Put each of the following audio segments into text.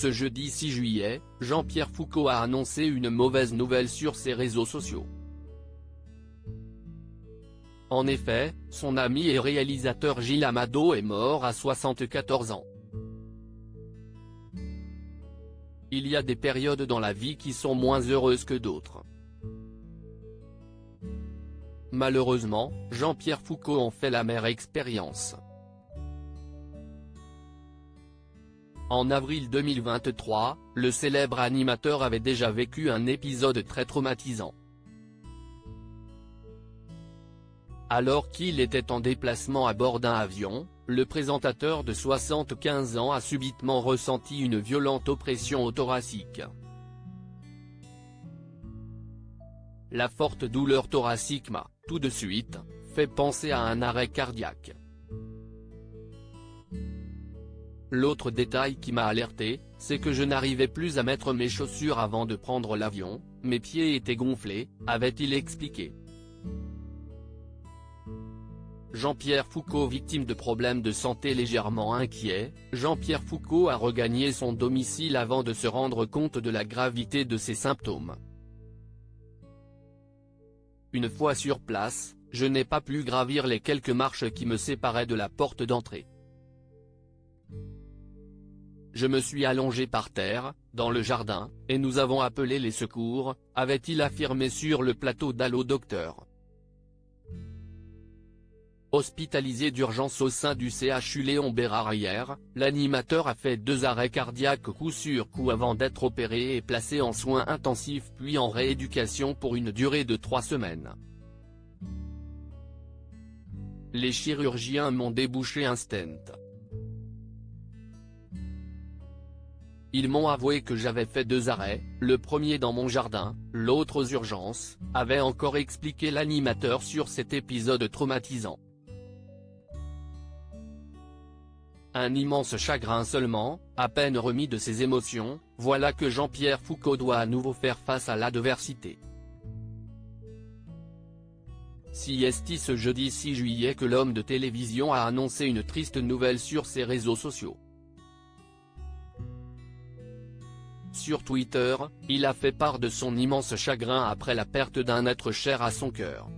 Ce jeudi 6 juillet, Jean-Pierre Foucault a annoncé une mauvaise nouvelle sur ses réseaux sociaux. En effet, son ami et réalisateur Gilles Amado est mort à 74 ans. Il y a des périodes dans la vie qui sont moins heureuses que d'autres. Malheureusement, Jean-Pierre Foucault en fait l'amère expérience. En avril 2023, le célèbre animateur avait déjà vécu un épisode très traumatisant. Alors qu'il était en déplacement à bord d'un avion, le présentateur de 75 ans a subitement ressenti une violente oppression au thoracique. La forte douleur thoracique m'a, tout de suite, fait penser à un arrêt cardiaque. L'autre détail qui m'a alerté, c'est que je n'arrivais plus à mettre mes chaussures avant de prendre l'avion, mes pieds étaient gonflés, avait-il expliqué. Jean-Pierre Foucault victime de problèmes de santé légèrement inquiets, Jean-Pierre Foucault a regagné son domicile avant de se rendre compte de la gravité de ses symptômes. Une fois sur place, je n'ai pas pu gravir les quelques marches qui me séparaient de la porte d'entrée. Je me suis allongé par terre, dans le jardin, et nous avons appelé les secours, avait-il affirmé sur le plateau d'Allo Docteur. Hospitalisé d'urgence au sein du CHU Léon Bérard hier, l'animateur a fait 2 arrêts cardiaques coup sur coup avant d'être opéré et placé en soins intensifs puis en rééducation pour une durée de 3 semaines. Les chirurgiens m'ont débouché un stent. Ils m'ont avoué que j'avais fait 2 arrêts, le premier dans mon jardin, l'autre aux urgences, avait encore expliqué l'animateur sur cet épisode traumatisant. Un immense chagrin seulement, à peine remis de ses émotions, voilà que Jean-Pierre Foucault doit à nouveau faire face à l'adversité. C'est ce jeudi 6 juillet que l'homme de télévision a annoncé une triste nouvelle sur ses réseaux sociaux. Sur Twitter, il a fait part de son immense chagrin après la perte d'un être cher à son cœur.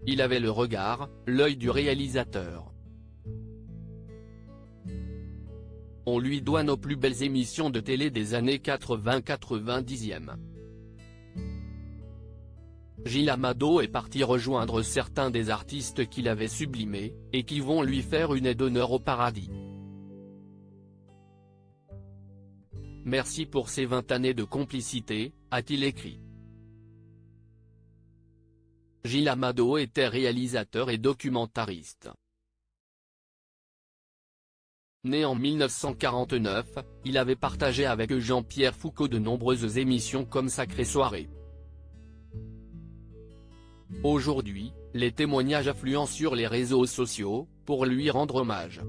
Il avait le regard, l'œil du réalisateur. On lui doit nos plus belles émissions de télé des années 80-90e. Gilles Amado est parti rejoindre certains des artistes qu'il avait sublimés, et qui vont lui faire une aide d'honneur au paradis. Merci pour ces 20 années de complicité, a-t-il écrit. Gilles Amado était réalisateur et documentariste. Né en 1949, il avait partagé avec Jean-Pierre Foucault de nombreuses émissions comme Sacrée Soirée. Aujourd'hui, les témoignages affluent sur les réseaux sociaux, pour lui rendre hommage.